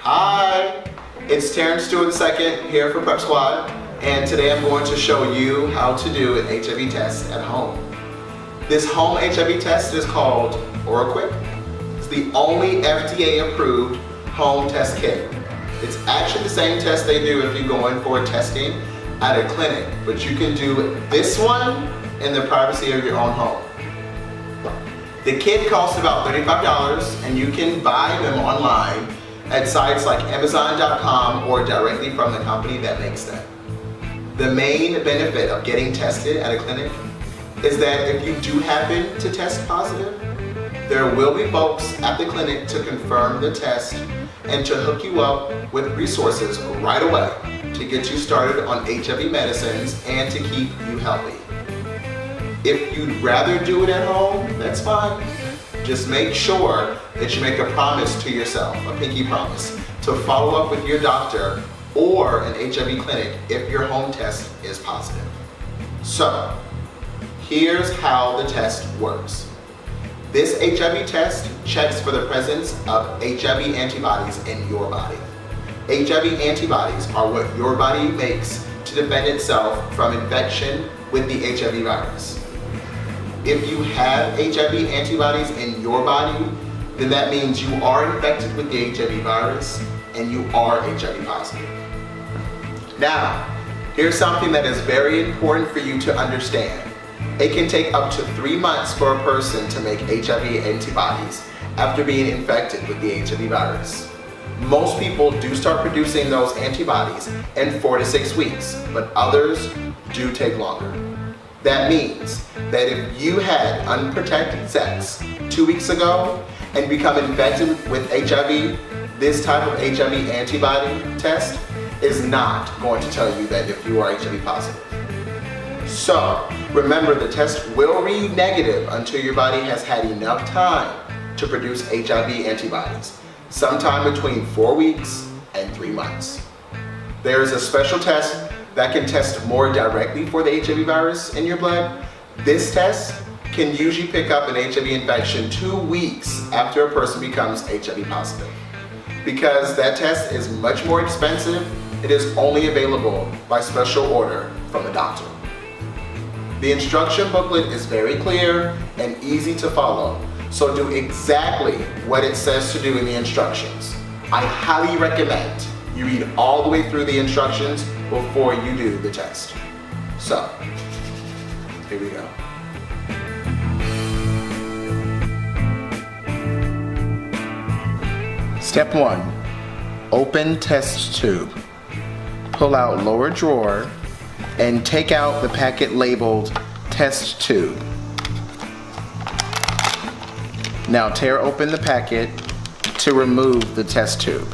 Hi, it's Terence II here for PrEP Squad, and today I'm going to show you how to do an HIV test at home. This home HIV test is called Oraquick. It's the only FDA-approved home test kit. It's actually the same test they do if you go in for testing at a clinic, but you can do this one in the privacy of your own home. The kit costs about $35, and you can buy them online at sites like Amazon.com or directly from the company that makes them. The main benefit of getting tested at a clinic is that if you do happen to test positive, there will be folks at the clinic to confirm the test and to hook you up with resources right away to get you started on HIV medicines and to keep you healthy. If you'd rather do it at home, that's fine. Just make sure that you make a promise to yourself, a pinky promise, to follow up with your doctor or an HIV clinic if your home test is positive. So, here's how the test works. This HIV test checks for the presence of HIV antibodies in your body. HIV antibodies are what your body makes to defend itself from infection with the HIV virus. If you have HIV antibodies in your body, then that means you are infected with the HIV virus and you are HIV positive. Now, here's something that is very important for you to understand. It can take up to 3 months for a person to make HIV antibodies after being infected with the HIV virus. Most people do start producing those antibodies in 4 to 6 weeks, but others do take longer. That means that if you had unprotected sex 2 weeks ago and become infected with HIV, this type of HIV antibody test is not going to tell you that if you are HIV positive. So remember, the test will read negative until your body has had enough time to produce HIV antibodies, sometime between 4 weeks and 3 months. There is a special test that can test more directly for the HIV virus in your blood. This test can usually pick up an HIV infection 2 weeks after a person becomes HIV positive. Because that test is much more expensive, it is only available by special order from a doctor. The instruction booklet is very clear and easy to follow, so do exactly what it says to do in the instructions. I highly recommend you read all the way through the instructions before you do the test. So, here we go. Step 1. Open test tube. Pull out lower drawer and take out the packet labeled test tube. Now tear open the packet to remove the test tube.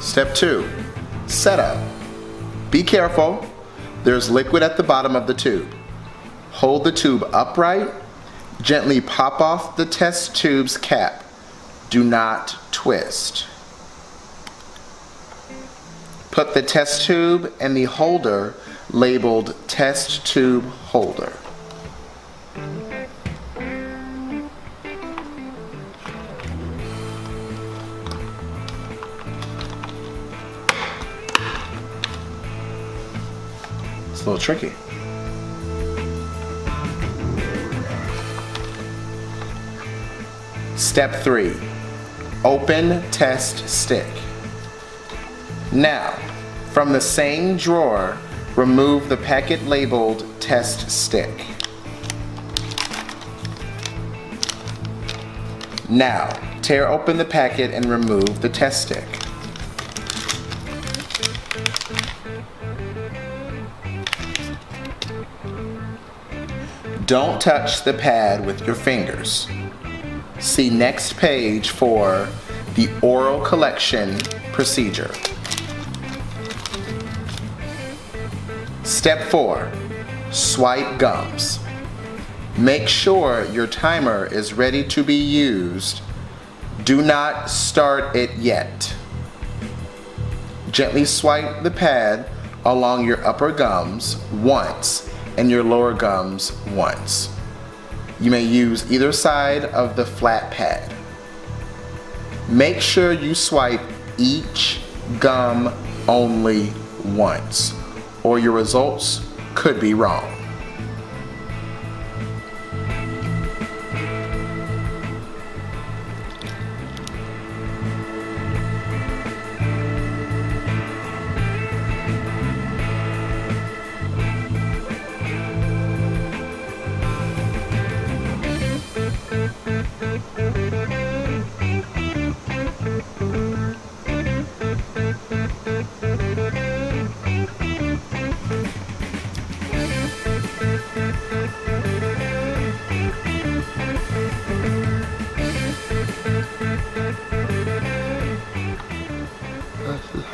Step 2. Setup. Be careful. There's liquid at the bottom of the tube. Hold the tube upright. Gently pop off the test tube's cap. Do not twist. Put the test tube in the holder labeled test tube holder. It's a little tricky. Step 3. Open test stick. Now, from the same drawer, remove the packet labeled test stick. Now, tear open the packet and remove the test stick. Don't touch the pad with your fingers. See next page for the oral collection procedure. Step 4. Swipe gums. Make sure your timer is ready to be used. Do not start it yet. Gently swipe the pad along your upper gums once and your lower gums once. You may use either side of the flat pad. Make sure you swipe each gum only once, or your results could be wrong.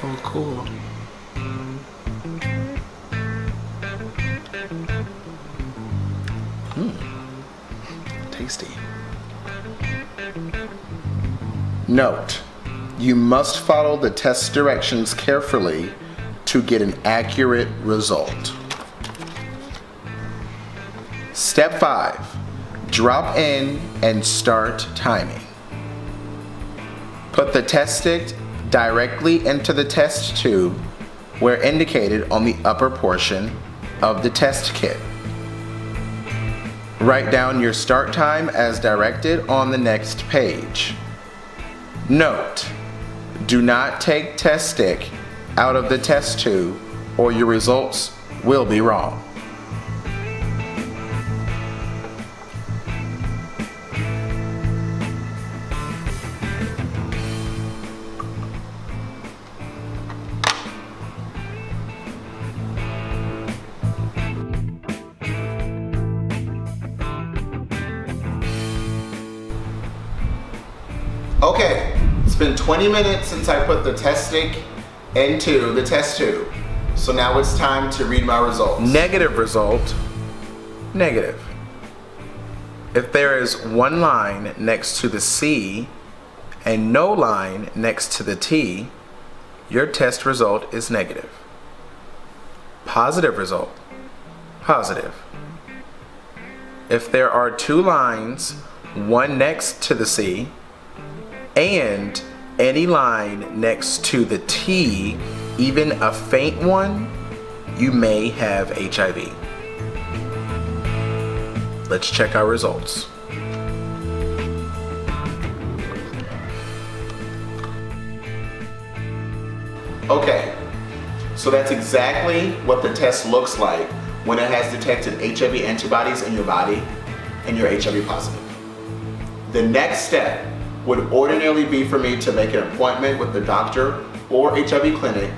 Oh, cool. Tasty. Note, you must follow the test directions carefully to get an accurate result. Step 5. Drop in and start timing. Put the test stick directly into the test tube where indicated on the upper portion of the test kit. Write down your start time as directed on the next page. Note, do not take test stick out of the test tube or your results will be wrong. Okay, it's been 20 minutes since I put the test stick into the test tube. So now it's time to read my results. Negative result, negative. If there is one line next to the C and no line next to the T, your test result is negative. Positive result, positive. If there are two lines, one next to the C and any line next to the T, even a faint one, you may have HIV. Let's check our results. Okay, so that's exactly what the test looks like when it has detected HIV antibodies in your body and you're HIV positive. The next step would ordinarily be for me to make an appointment with the doctor or HIV clinic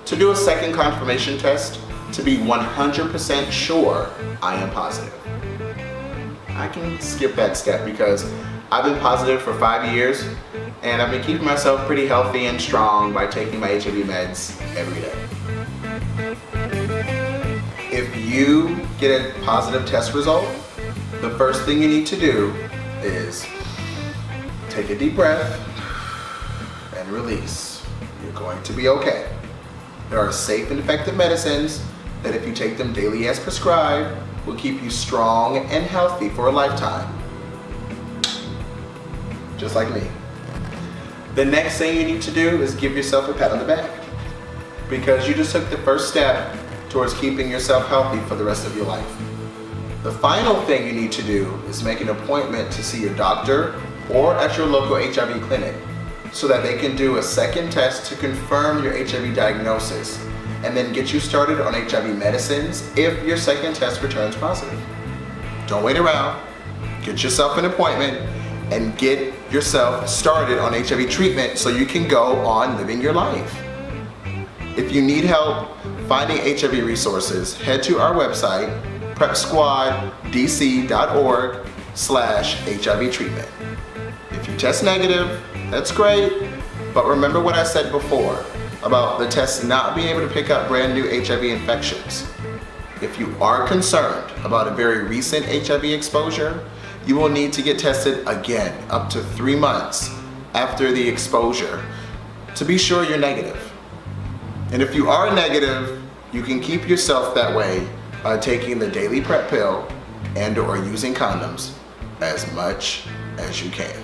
to do a second confirmation test to be 100% sure I am positive. I can skip that step because I've been positive for 5 years and I've been keeping myself pretty healthy and strong by taking my HIV meds every day. If you get a positive test result, the first thing you need to do is take a deep breath and release. You're going to be okay. There are safe and effective medicines that if you take them daily as prescribed will keep you strong and healthy for a lifetime. Just like me. The next thing you need to do is give yourself a pat on the back because you just took the first step towards keeping yourself healthy for the rest of your life. The final thing you need to do is make an appointment to see your doctor or at your local HIV clinic so that they can do a second test to confirm your HIV diagnosis and then get you started on HIV medicines if your second test returns positive. Don't wait around, get yourself an appointment and get yourself started on HIV treatment so you can go on living your life. If you need help finding HIV resources, head to our website, prepsquaddc.org/HIV treatment. If you test negative, that's great, but remember what I said before about the test not being able to pick up brand new HIV infections. If you are concerned about a very recent HIV exposure, you will need to get tested again up to 3 months after the exposure to be sure you're negative. And if you are negative, You can keep yourself that way by taking the daily PrEP pill and/or using condoms as much as you can.